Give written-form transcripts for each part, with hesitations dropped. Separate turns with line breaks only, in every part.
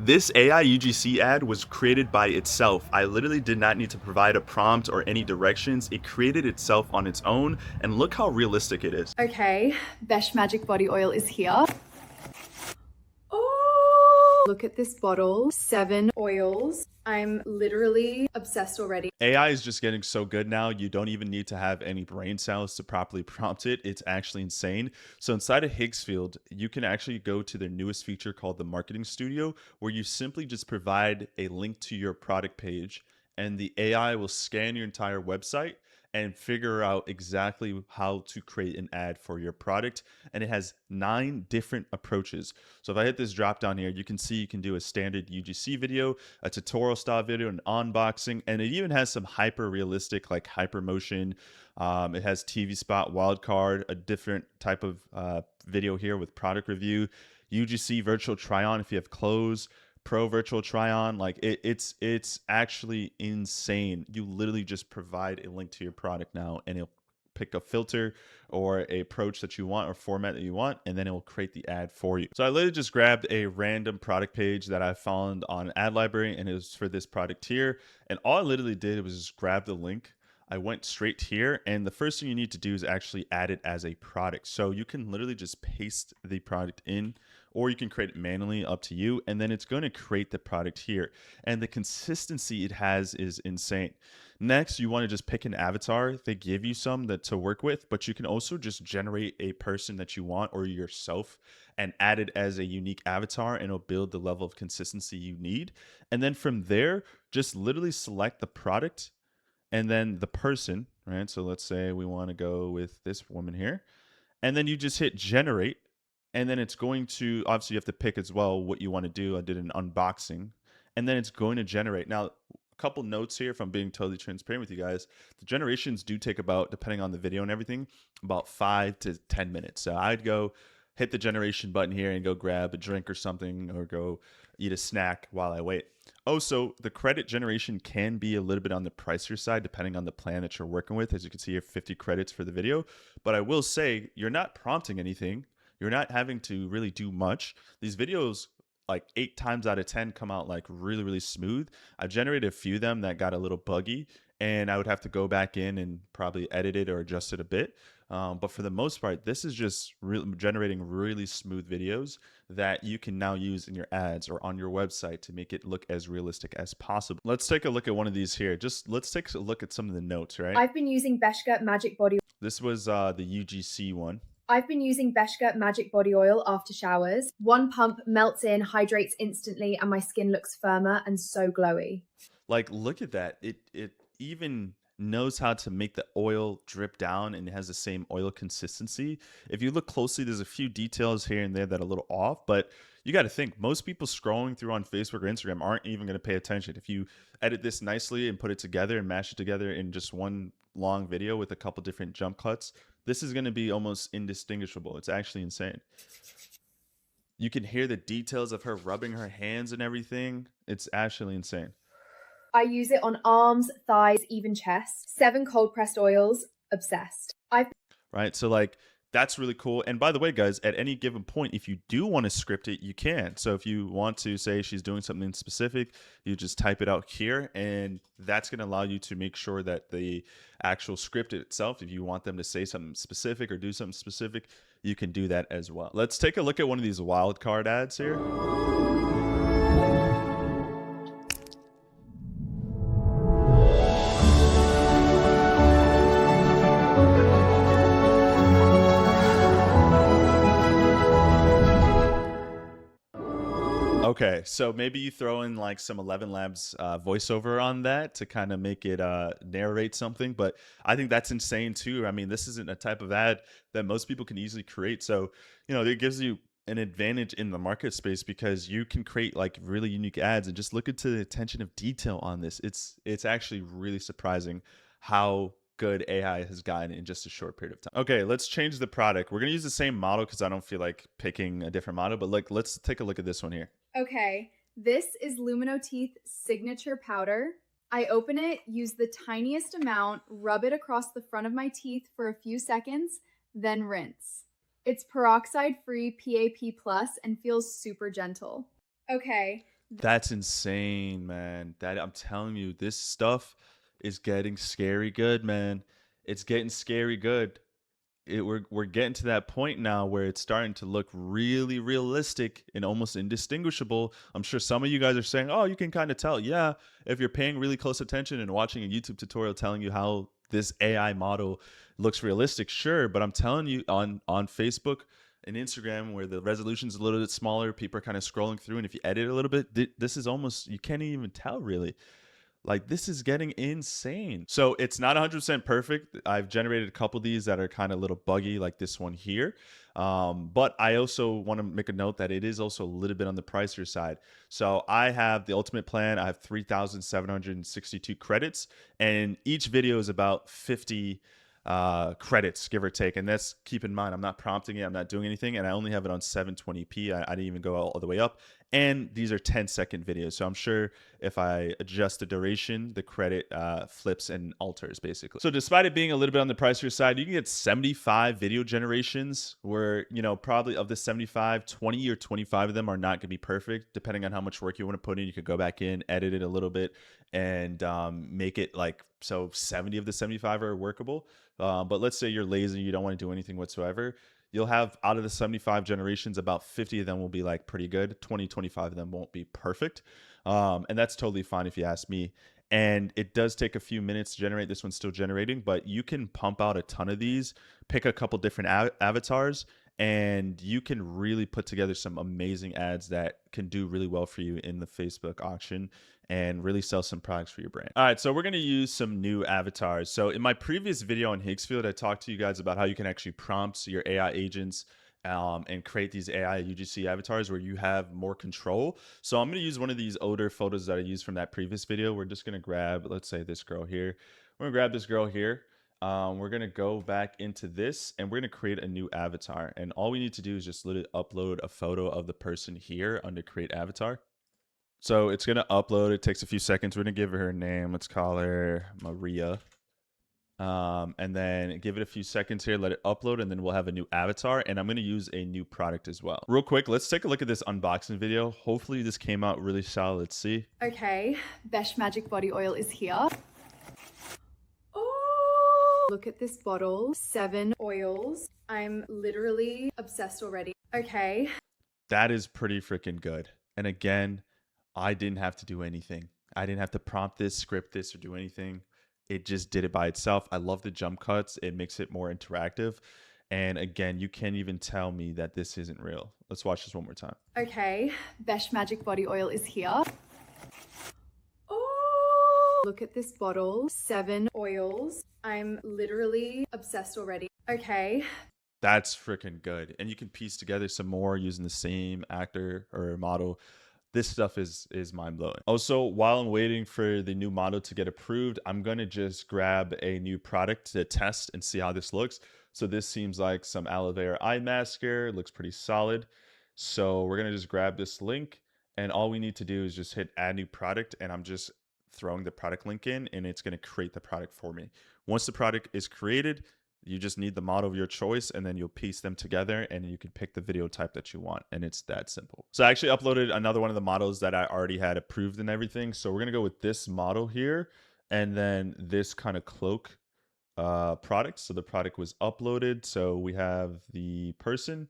This AI UGC ad was created by itself. I literally did not need to provide a prompt or any directions. It created itself on its own, and look how realistic it is.
Okay, Besh Magic Body Oil is here. Oh, look at this bottle, 7 oils. I'm literally obsessed already.
AI is just getting so good now, you don't even need to have any brain cells to properly prompt it. It's actually insane. So inside of Higgsfield, you can actually go to their newest feature called the Marketing Studio, where you simply just provide a link to your product page, and the AI will scan your entire website and figure out exactly how to create an ad for your product. And it has 9 different approaches. So if I hit this drop down here, you can see you can do a standard UGC video, a tutorial style video, an unboxing, and it even has some hyper realistic like hyper motion. It has TV spot, wildcard, a different type of video here with product review, UGC virtual try on if you have clothes, pro virtual try on. Like it's actually insane. You literally just provide a link to your product now, and it'll pick a filter or a approach that you want or format that you want, and then it will create the ad for you. So I literally just grabbed a random product page that I found on Ad Library, and it was for this product here. And all I literally did was just grab the link. I went straight here, and the first thing you need to do is actually add it as a product. So you can literally just paste the product in, or you can create it manually, up to you, and then it's going to create the product here. And the consistency it has is insane. Next, you want to just pick an avatar. They give you some that to work with, but you can also just generate a person that you want or yourself and add it as a unique avatar, and it'll build the level of consistency you need. And then from there, just literally select the product and then the person, right? So let's say we want to go with this woman here, and then you just hit generate, and then it's going to, obviously you have to pick as well what you want to do. I did an unboxing, and then it's going to generate. Now, a couple notes here, if I'm being totally transparent with you guys, the generations do take about, depending on the video and everything, about 5 to 10 minutes. So I'd go hit the generation button here and go grab a drink or something, or go eat a snack while I wait. Also, the credit generation can be a little bit on the pricier side depending on the plan that you're working with. As you can see here, 50 credits for the video. But I will say, you're not prompting anything. You're not having to really do much. These videos, like 8 times out of 10, come out like really, really smooth. I generated a few of them that got a little buggy, and I would have to go back in and probably edit it or adjust it a bit. But for the most part, this is just generating really smooth videos that you can now use in your ads or on your website to make it look as realistic as possible. Let's take a look at one of these here. Just let's take a look at some of the notes, right?
I've been using Beshka Magic Body.
This was the UGC one.
I've been using Beshka Magic Body Oil after showers. One pump melts in, hydrates instantly, and my skin looks firmer and so glowy.
Like, look at that. It even knows how to make the oil drip down, and it has the same oil consistency. If you look closely, there's a few details here and there that are a little off, but you got to think, most people scrolling through on Facebook or Instagram aren't even going to pay attention. If you edit this nicely and put it together and mash it together in just one long video with a couple different jump cuts, this is going to be almost indistinguishable. It's actually insane. You can hear the details of her rubbing her hands and everything. It's actually insane.
I use it on arms, thighs, even chest. 7 cold pressed oils. Obsessed.
Right. So like, that's really cool. And by the way, guys, at any given point, if you do want to script it, you can. So if you want to say she's doing something specific, you just type it out here, and that's going to allow you to make sure that the actual script itself, if you want them to say something specific or do something specific, you can do that as well. Let's take a look at one of these wildcard ads here. Okay, so maybe you throw in like some 11 Labs voiceover on that to kind of make it narrate something, but I think that's insane too. I mean, this isn't a type of ad that most people can easily create. So, you know, it gives you an advantage in the market space because you can create like really unique ads, and just look into the attention of detail on this. It's actually really surprising how good AI has gotten in just a short period of time. Okay, let's change the product. We're gonna use the same model because I don't feel like picking a different model, but like, let's take a look at this one here.
Okay, this is Lumino Teeth Signature Powder. I open it, use the tiniest amount, rub it across the front of my teeth for a few seconds, then rinse. It's peroxide-free PAP+, and feels super gentle. Okay,
That's insane, man. That I'm telling you, this stuff is getting scary good, man. It's getting scary good. We're getting to that point now where it's starting to look really realistic and almost indistinguishable. I'm sure some of you guys are saying, "Oh, you can kind of tell." Yeah, if you're paying really close attention and watching a YouTube tutorial telling you how this AI model looks realistic, sure. But I'm telling you, on Facebook and Instagram, where the resolution's a little bit smaller, people are kind of scrolling through, and if you edit a little bit, this is almost you can't even tell really. Like this is getting insane. So it's not 100% perfect. I've generated a couple of these that are kind of a little buggy, like this one here. But I also want to make a note that it is also a little bit on the pricier side. So I have the ultimate plan. I have 3,762 credits, and each video is about 50 credits, give or take. And that's keep in mind, I'm not prompting it, I'm not doing anything, and I only have it on 720p. I didn't even go all the way up. And these are 10-second videos. So I'm sure if I adjust the duration, the credit flips and alters basically. So despite it being a little bit on the pricier side, you can get 75 video generations where, probably of the 75, 20 or 25 of them are not going to be perfect. Depending on how much work you want to put in, you could go back in, edit it a little bit, and make it like, so 70 of the 75 are workable. But let's say you're lazy, you don't want to do anything whatsoever. You'll have out of the 75 generations, about 50 of them will be like pretty good. 20, 25 of them won't be perfect. And that's totally fine if you ask me. And it does take a few minutes to generate. This one's still generating, but you can pump out a ton of these, pick a couple different avatars, and you can really put together some amazing ads that can do really well for you in the Facebook auction and really sell some products for your brand. All right, so we're gonna use some new avatars. So in my previous video on Higgsfield, I talked to you guys about how you can actually prompt your AI agents and create these AI UGC avatars where you have more control. So I'm gonna use one of these older photos that I used from that previous video. We're just gonna grab, let's say this girl here. We're gonna grab this girl here. We're gonna go back into this and we're gonna create a new avatar. And all we need to do is just literally upload a photo of the person here under create avatar. So it's gonna upload. It takes a few seconds. We're gonna give her a name. Let's call her Maria. And then give it a few seconds here, let it upload, and then we'll have a new avatar. And I'm gonna use a new product as well. Real quick, let's take a look at this unboxing video. Hopefully this came out really solid. Let's see.
Okay, Besh Magic Body Oil is here. Oh, look at this bottle, 7 oils. I'm literally obsessed already. Okay.
That is pretty freaking good. And again, I didn't have to do anything. I didn't have to prompt this, script this, or do anything. It just did it by itself. I love the jump cuts. It makes it more interactive. And again, you can't even tell me that this isn't real. Let's watch this one more time.
Okay, Besh Magic Body Oil is here. Oh, look at this bottle, 7 oils. I'm literally obsessed already. Okay.
That's freaking good. And you can piece together some more using the same actor or model. This stuff is mind blowing. Also, while I'm waiting for the new model to get approved, I'm gonna just grab a new product to test and see how this looks. So this seems like some aloe vera eye masker. It looks pretty solid. So we're gonna just grab this link, and all we need to do is just hit add new product, and I'm just throwing the product link in, and it's gonna create the product for me. Once the product is created, you just need the model of your choice, and then you'll piece them together and you can pick the video type that you want. And it's that simple. So I actually uploaded another one of the models that I already had approved and everything. So we're going to go with this model here and then this kind of cloak product. So the product was uploaded. So we have the person,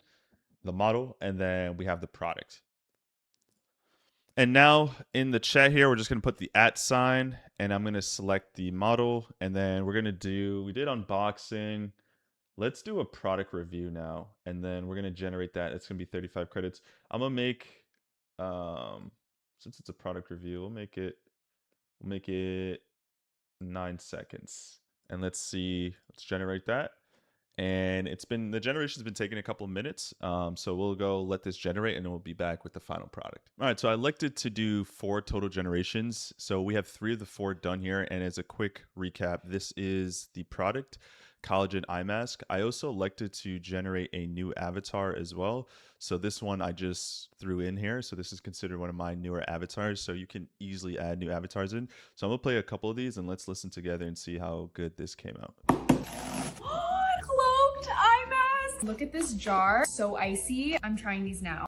the model, and then we have the product. And now in the chat here, we're just going to put the @ sign and I'm going to select the model. And then we're going to do, we did unboxing. Let's do a product review now. And then we're going to generate that. It's going to be 35 credits. I'm going to make, since it's a product review, we'll make it 9 seconds. And let's see, let's generate that. And the generation's been taking a couple of minutes. So we'll go let this generate and then we'll be back with the final product. All right, so I elected to do 4 total generations. So we have 3 of the 4 done here. And as a quick recap, this is the product, collagen eye mask. I also elected to generate a new avatar as well. So this one I just threw in here. So this is considered one of my newer avatars. So you can easily add new avatars in. So I'm gonna play a couple of these and let's listen together and see how good this came out.
Cloaked eye mask. Look at this jar, so icy. I'm trying these now.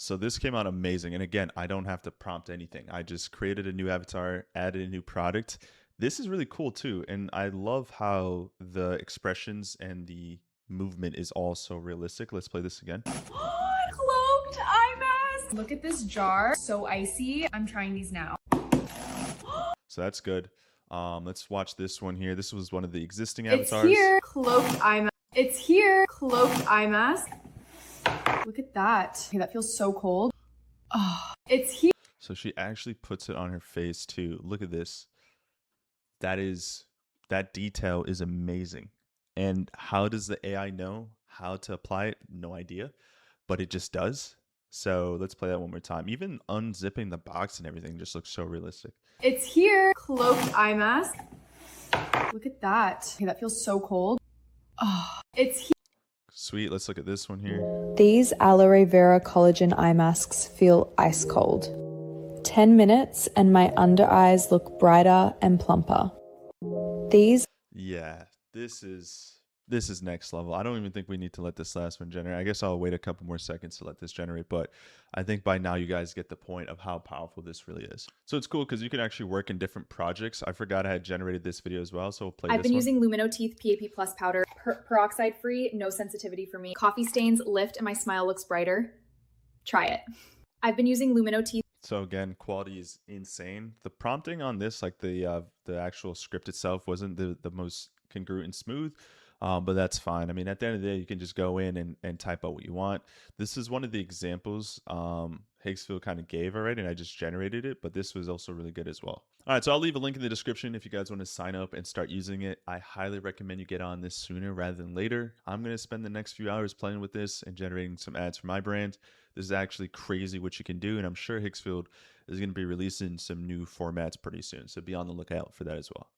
So this came out amazing. And again, I don't have to prompt anything. I just created a new avatar, added a new product. This is really cool too. And I love how the expressions and the movement is all so realistic. Let's play this again.
Cloaked eye mask. Look at this jar, so icy. I'm trying these now.
So that's good. Let's watch this one here. This was one of the existing
It's
avatars.
here, cloaked eye mask. It's here, cloaked eye mask. Look at that. Okay, that feels so cold. Oh, it's here.
So she actually puts it on her face too. Look at this. That detail is amazing. And how does the AI know how to apply it? No idea, but it just does. So let's play that one more time. Even unzipping the box and everything just looks so realistic.
It's here, cloaked eye mask. Look at that. Okay, that feels so cold. Oh, it's here.
Sweet. Let's look at this one here.
These aloe vera collagen eye masks feel ice cold. 10 minutes and my under eyes look brighter and plumper. These
Yeah, this is next level. I don't even think we need to let this last one generate. I guess I'll wait a couple more seconds to let this generate, but I think by now you guys get the point of how powerful this really is. So it's cool because you can actually work in different projects. I forgot I had generated this video as well, so we'll play
I've
this
been
one.
using Lumino Teeth PAP Plus powder, peroxide free, no sensitivity for me. Coffee stains lift and my smile looks brighter. Try it. I've been using Lumino Teeth.
So again, quality is insane. The prompting on this, like the actual script itself, wasn't the most congruent and smooth, but that's fine. I mean, at the end of the day, you can just go in and type out what you want. This is one of the examples Higgsfield kind of gave already, and I just generated it, but this was also really good as well. All right, so I'll leave a link in the description if you guys want to sign up and start using it. I highly recommend you get on this sooner rather than later. I'm going to spend the next few hours playing with this and generating some ads for my brand. This is actually crazy what you can do, and I'm sure Higgsfield is going to be releasing some new formats pretty soon, so be on the lookout for that as well.